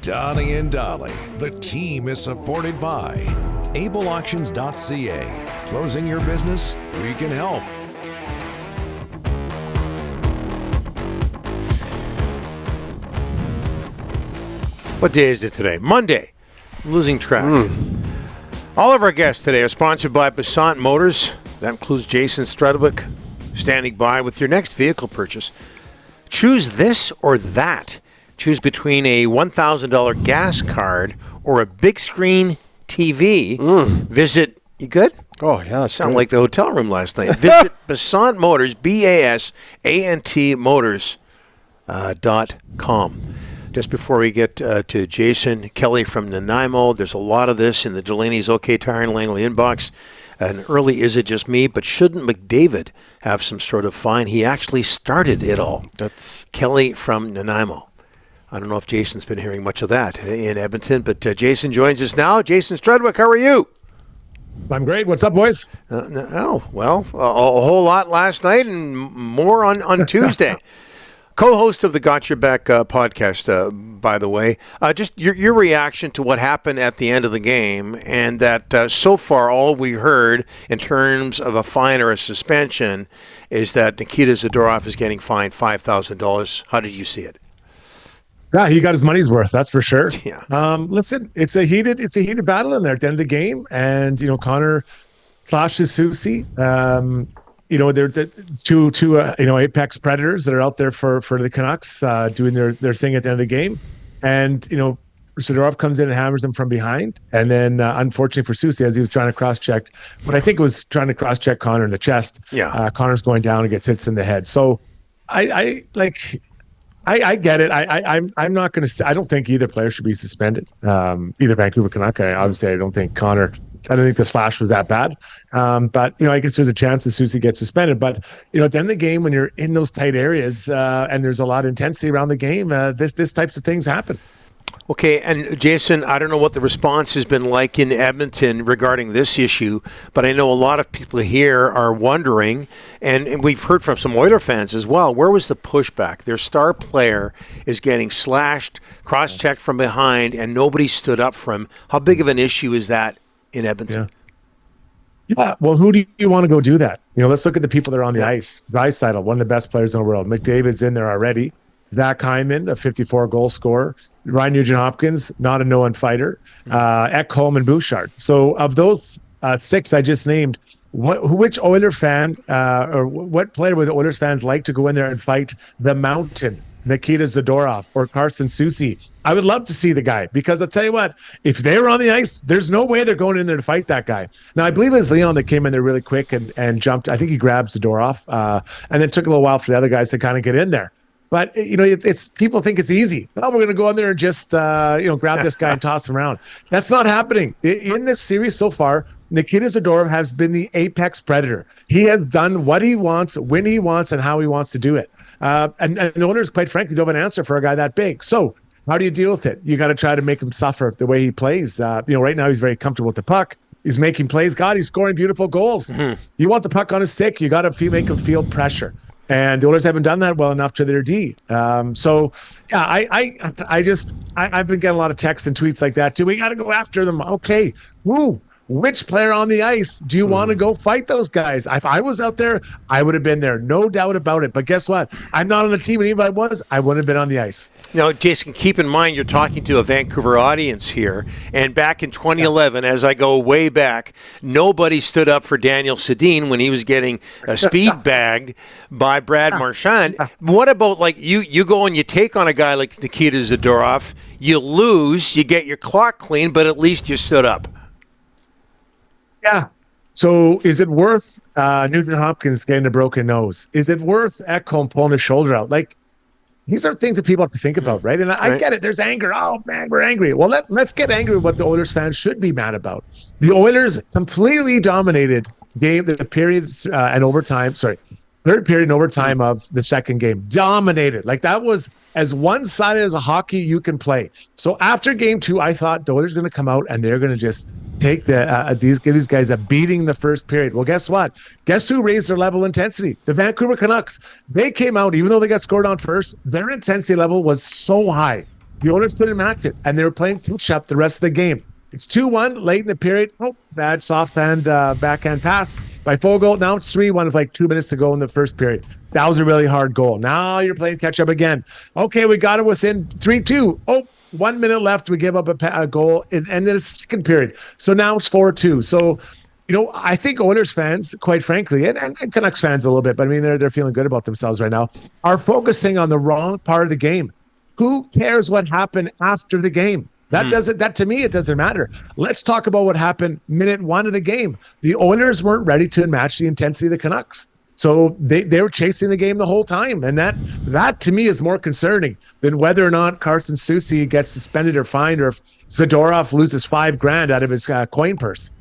Donnie and Dolly. The team is supported by ableauctions.ca. Closing your business? We can help. What day is it today? Monday. I'm losing track. All of our guests today are sponsored by Passant Motors. That includes Jason Strudwick, standing by with your next vehicle purchase. Choose this or that. Choose between a $1,000 gas card or a big screen TV. Visit, you good? Oh, yeah. Sound like the hotel room last night. Visit Passant Motors, BASANT Motors.com. Just before we get to Jason Kelly from Nanaimo, there's a lot of this in the Delaney's OK Tire and Langley inbox. And early, is it just me? But shouldn't McDavid have some sort of fine? He actually started it all. That's Kelly from Nanaimo. I don't know if Jason's been hearing much of that in Edmonton, but Jason joins us now. Jason Strudwick, how are you? I'm great. What's up, boys? A whole lot last night and more on Tuesday. Co-host of the Got Your Back podcast, by the way. Just your reaction to what happened at the end of the game, and that so far all we heard in terms of a fine or a suspension is that Nikita Zadorov is getting fined $5,000. How did you see it? Yeah, he got his money's worth. That's for sure. Yeah. Listen, it's a heated battle in there at the end of the game, and Connor slashes Soucy. They're two apex predators that are out there for the Canucks doing their thing at the end of the game. And, Zadorov comes in and hammers him from behind. And then, unfortunately for Soucy, as he was trying to cross-check, but I think it was trying to cross-check Connor in the chest. Yeah. Connor's going down and gets hits in the head. So I get it. I'm not going to. I don't think either player should be suspended. Either Vancouver Canuck. Obviously, I don't think the slash was that bad. But I guess there's a chance that Soucy gets suspended. But at the end of the game, when you're in those tight areas and there's a lot of intensity around the game, this types of things happen. Okay, and Jason, I don't know what the response has been like in Edmonton regarding this issue, but I know a lot of people here are wondering, and we've heard from some Oiler fans as well, where was the pushback? Their star player is getting slashed, cross-checked from behind, and nobody stood up for him. How big of an issue is that in Edmonton? Yeah, well, who do you want to go do that? Let's look at the people that are on the ice. Draisaitl, one of the best players in the world. McDavid's in there already. Zach Hyman, a 54-goal scorer. Ryan Nugent-Hopkins, not a known fighter. Ekholm and Bouchard. So of those six I just named, which Oiler fan or what player would the Oilers fans like to go in there and fight the Mountain, Nikita Zadorov or Carson Soucy? I would love to see the guy, because I'll tell you what, if they were on the ice, there's no way they're going in there to fight that guy. Now, I believe it was Leon that came in there really quick and jumped. I think he grabbed Zadorov and then took a little while for the other guys to kind of get in there. But, it's people think it's easy. Oh, we're going to go in there and just, grab this guy and toss him around. That's not happening. In this series so far, Nikita Zadorov has been the apex predator. He has done what he wants, when he wants, and how he wants to do it. And the Oilers, quite frankly, don't have an answer for a guy that big. So how do you deal with it? You got to try to make him suffer the way he plays. Right now he's very comfortable with the puck. He's making plays. God, he's scoring beautiful goals. Mm-hmm. You want the puck on his stick, you got to make him feel pressure. And the Oilers haven't done that well enough to their D. I've been getting a lot of texts and tweets like that too. We got to go after them. Okay, which player on the ice do you want to go fight those guys? If I was out there, I would have been there, no doubt about it. But guess what? I'm not on the team, and even if I was, I wouldn't have been on the ice. Now, Jason, keep in mind you're talking to a Vancouver audience here. And back in 2011, as I go way back, nobody stood up for Daniel Sedin when he was getting speed bagged by Brad Marchand. What about, you go and you take on a guy like Nikita Zadorov, you lose, you get your clock clean, but at least you stood up. Yeah. So is it worth Nugent-Hopkins getting a broken nose? Is it worth Ekholm pulling his shoulder out? These are things that people have to think about, right? And I get it. There's anger. Oh, man, we're angry. Well, let's get angry with what the Oilers fans should be mad about. The Oilers completely dominated the period and overtime. Sorry, third period and overtime of the second game. Dominated. That was as one-sided as a hockey you can play. So after game two, I thought the Oilers are going to come out and they're going to just take give these guys a beating the first period. Well, guess what? Guess who raised their level of intensity? The Vancouver Canucks. They came out, even though they got scored on first, their intensity level was so high. The Oilers couldn't match it, and they were playing catch-up the rest of the game. It's 2-1 late in the period. Oh, bad backhand pass by Fogle. Now it's 3-1 with like 2 minutes to go in the first period. That was a really hard goal. Now you're playing catch-up again. Okay, we got it within 3-2. Oh, 1 minute left. We give up a goal and then the second period. So now it's 4-2. So, I think Oilers fans, quite frankly, and Canucks fans a little bit, but I mean, they're feeling good about themselves right now, are focusing on the wrong part of the game. Who cares what happened after the game? That to me, it doesn't matter. Let's talk about what happened minute 1 of the game. The Oilers weren't ready to match the intensity of the Canucks. So they were chasing the game the whole time. And that to me is more concerning than whether or not Carson Soucy gets suspended or fined, or if Zadorov loses $5,000 out of his coin purse.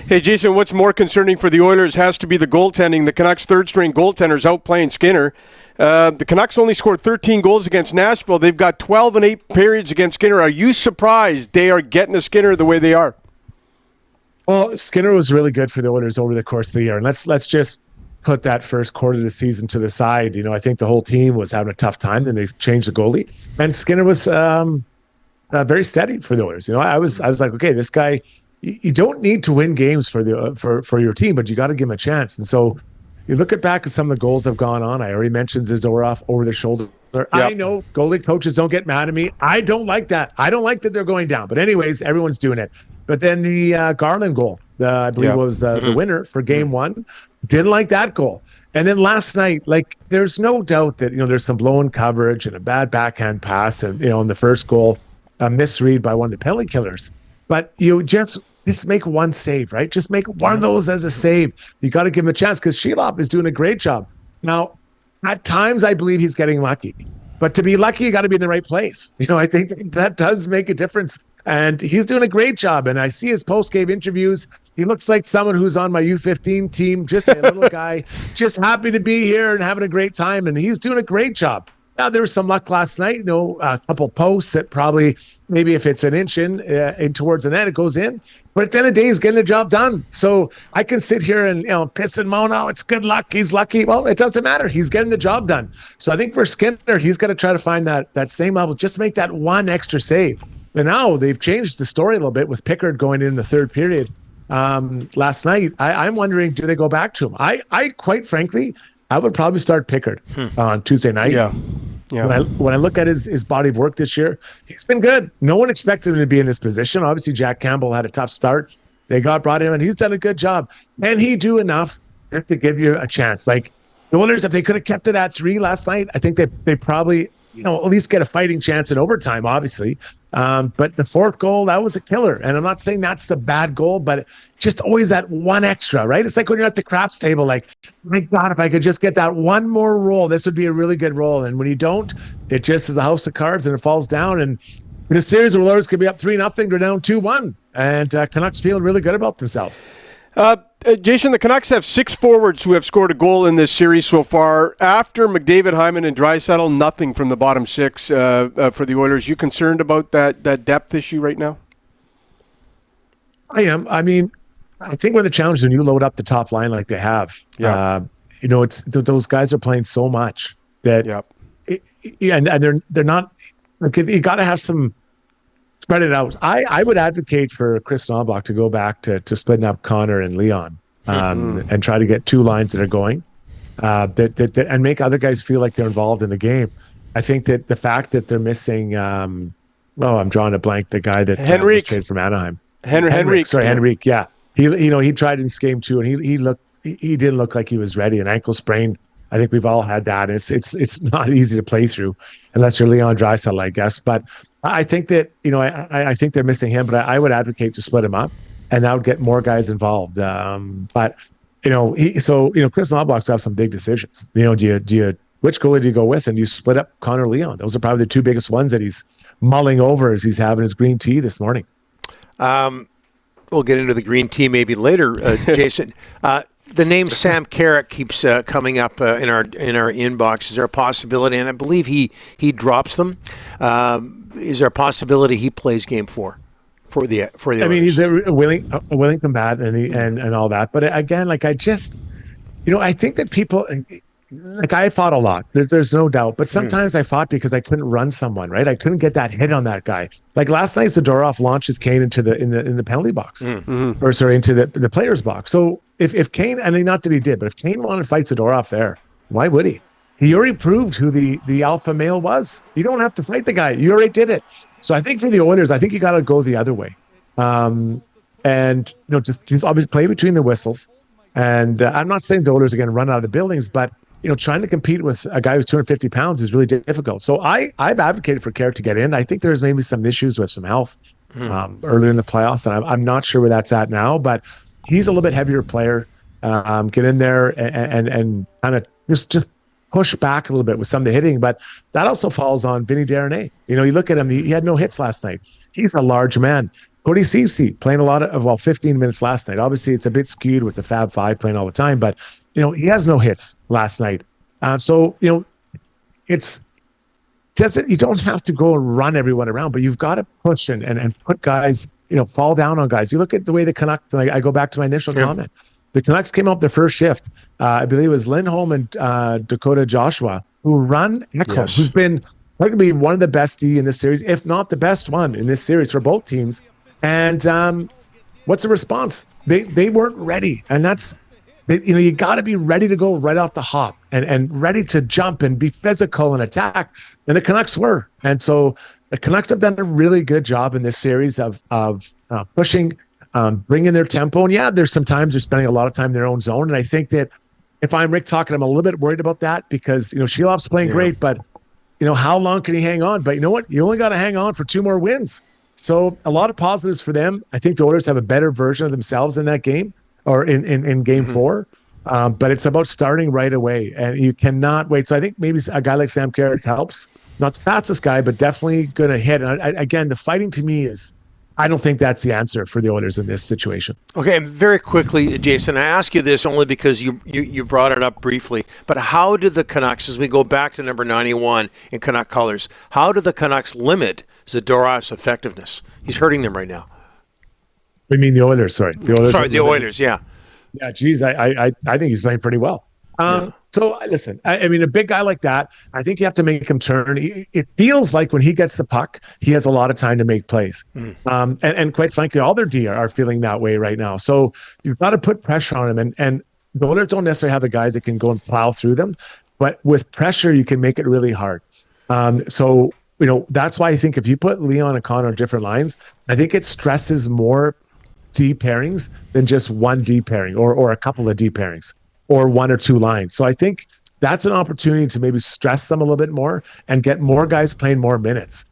Hey, Jason, what's more concerning for the Oilers has to be the goaltending. The Canucks' third-string goaltender's out playing Skinner. The Canucks only scored 13 goals against Nashville. They've got 12 and 8 periods against Skinner. Are you surprised they are getting to Skinner the way they are? Well, Skinner was really good for the Oilers over the course of the year. And let's just put that first quarter of the season to the side. I think the whole team was having a tough time. Then they changed the goalie. And Skinner was very steady for the Oilers. I was like, okay, this guy, you don't need to win games for your team, but you got to give him a chance. And so you look back at some of the goals that have gone on. I already mentioned Zadorov over the shoulder. Yep. I know goalie coaches don't get mad at me. I don't like that. I don't like that they're going down. But anyways, everyone's doing it. But then the Garland goal, I believe was the winner for game 1. Didn't like that goal. And then last night, there's no doubt that, there's some blown coverage and a bad backhand pass. And, in the first goal, a misread by one of the penalty killers. But you just make one save, right? Just make one of those as a save. You got to give him a chance because Shelob is doing a great job. Now, at times, I believe he's getting lucky. But to be lucky, you got to be in the right place. I think that does make a difference. And he's doing a great job. And I see his post-game interviews. He looks like someone who's on my U15 team, just a little guy, just happy to be here and having a great time. And he's doing a great job. Now, there was some luck last night, a couple posts that probably, maybe if it's an inch in towards the net, it goes in. But at the end of the day, he's getting the job done. So I can sit here and, piss and moan, oh, it's good luck, he's lucky. Well, it doesn't matter. He's getting the job done. So I think for Skinner, he's got to try to find that same level, just make that one extra save. And now they've changed the story a little bit with Pickard going in the third period last night. I'm wondering, do they go back to him? I quite frankly, I would probably start Pickard on Tuesday night. Yeah. When I look at his body of work this year, he's been good. No one expected him to be in this position. Obviously, Jack Campbell had a tough start. They brought him, and he's done a good job. And he do enough just to give you a chance. Like the Oilers, if they could have kept it at 3 last night, I think they probably at least get a fighting chance in overtime, obviously. But the fourth goal, that was a killer. And I'm not saying that's the bad goal, but just always that one extra, right? It's like when you're at the craps table, like, my God, if I could just get that one more roll, this would be a really good roll. And when you don't, it just is a house of cards and it falls down. And in a series where Oilers could be up 3-0, they're down 2-1. And Canucks feeling really good about themselves. Jason, the Canucks have 6 forwards who have scored a goal in this series so far. After McDavid, Hyman, and Draisaitl, nothing from the bottom 6 for the Oilers. You concerned about that depth issue right now? I am. I mean, I think one of the challenges when you load up the top line like they have, it's those guys are playing so much that, and they're not. Like, you got to have some. Spread it out. I would advocate for Chris Knobloch to go back to splitting up Connor and Leon and try to get 2 lines that are going that and make other guys feel like they're involved in the game. I think that the fact that they're missing, I'm drawing a blank, the guy that was traded from Anaheim. Henrique. Yeah. He tried in game 2 and he didn't look like he was ready. An ankle sprain. I think we've all had that. It's not easy to play through unless you're Leon Draisaitl, I guess. But I think that, I think they're missing him, but I would advocate to split him up and that would get more guys involved. But Chris Knobloch's have some big decisions. Do you which goalie do you go with? And you split up Connor Leon. Those are probably the 2 biggest ones that he's mulling over as he's having his green tea this morning. We'll get into the green tea maybe later, Jason. The name Sam Carrick keeps coming up in our inbox. Is there a possibility? And I believe he drops them. Is there a possibility he plays game 4 for the? I mean, he's a willing combatant and all that. But again, like I think that people, like I fought a lot. There's no doubt. But sometimes I fought because I couldn't run someone, right? I couldn't get that hit on that guy. Like last night, Zadorov launches Kane into the in the penalty box, or sorry, into the player's box. So if Kane, and not that he did, but if Kane wanted to fight Zadorov there, why would he? He already proved who the alpha male was. You don't have to fight the guy. You already did it. So I think for the Oilers, I think you got to go the other way. And just obviously play between the whistles. And I'm not saying the Oilers are going to run out of the buildings, but trying to compete with a guy who's 250 pounds is really difficult. So I've advocated for Carrick to get in. I think there's maybe some issues with some health earlier in the playoffs, and I'm not sure where that's at now. But he's a little bit heavier player. Get in there and kind of just push back a little bit with some of the hitting, but that also falls on Vinny Darnay. You look at him; he had no hits last night. He's a large man. Cody Ceci playing a lot of 15 minutes last night. Obviously, it's a bit skewed with the Fab Five playing all the time, but he has no hits last night. So it's doesn't you don't have to go and run everyone around, but you've got to push and put guys, fall down on guys. You look at the way the Canucks. I go back to my initial comment. The Canucks came up their first shift. I believe it was Lindholm and Dakota Joshua who run Ekholm, who's been arguably one of the best D in this series, if not the best one in this series for both teams. And what's the response? They weren't ready, and that's you got to be ready to go right off the hop and ready to jump and be physical and attack. And the Canucks were, and so the Canucks have done a really good job in this series of pushing. Bringing their tempo. And yeah, there's some times they're spending a lot of time in their own zone. And I think that if I'm Rick talking, I'm a little bit worried about that because, Shelov's playing great, but, how long can he hang on? But you know what? You only got to hang on for 2 more wins. So a lot of positives for them. I think the Oilers have a better version of themselves in that game or in game 4. But it's about starting right away and you cannot wait. So I think maybe a guy like Sam Carrick helps. Not the fastest guy, but definitely going to hit. And again, the fighting to me is, I don't think that's the answer for the Oilers in this situation. Okay, and very quickly, Jason, I ask you this only because you brought it up briefly, but how do the Canucks, as we go back to number 91 in Canuck colors, how do the Canucks limit Zadorov's effectiveness? He's hurting them right now. I mean the Oilers, sorry. The Oilers, yeah. Yeah, geez, I think he's playing pretty well. So listen, I mean, a big guy like that, I think you have to make him turn. It feels like when he gets the puck, he has a lot of time to make plays. And quite frankly, all their D are feeling that way right now. So you've got to put pressure on him. And the Oilers don't necessarily have the guys that can go and plow through them. But with pressure, you can make it really hard. So that's why I think if you put Leon and Connor on different lines, I think it stresses more D pairings than just one D pairing or a couple of D pairings. Or 1 or 2 lines. So I think that's an opportunity to maybe stress them a little bit more and get more guys playing more minutes.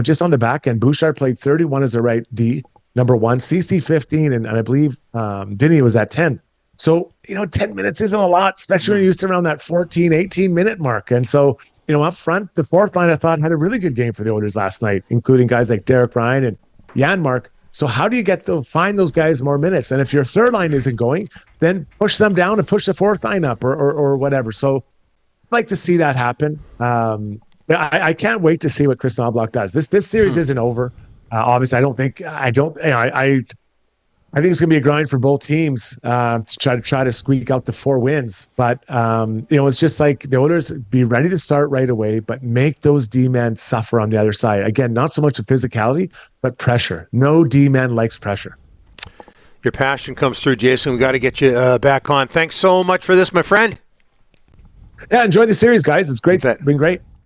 Just on the back end, Bouchard played 31 as a right D, number 1, CC 15, and I believe Vinny was at 10. So, 10 minutes isn't a lot, especially when you're used to around that 14, 18-minute mark. And so, up front, the fourth line, I thought, had a really good game for the Oilers last night, including guys like Derek Ryan and Janmark. So how do you find those guys more minutes? And if your third line isn't going, then push them down and push the fourth line up or whatever. So I'd like to see that happen. I can't wait to see what Chris Knobloch does. This series isn't over. Obviously, I think it's going to be a grind for both teams to try to squeak out the 4 wins. But it's just like the Oilers be ready to start right away, but make those D-men suffer on the other side. Again, not so much of physicality, but pressure. No D-man likes pressure. Your passion comes through, Jason. We got to get you back on. Thanks so much for this, my friend. Yeah, enjoy the series, guys. It's great. It's been great.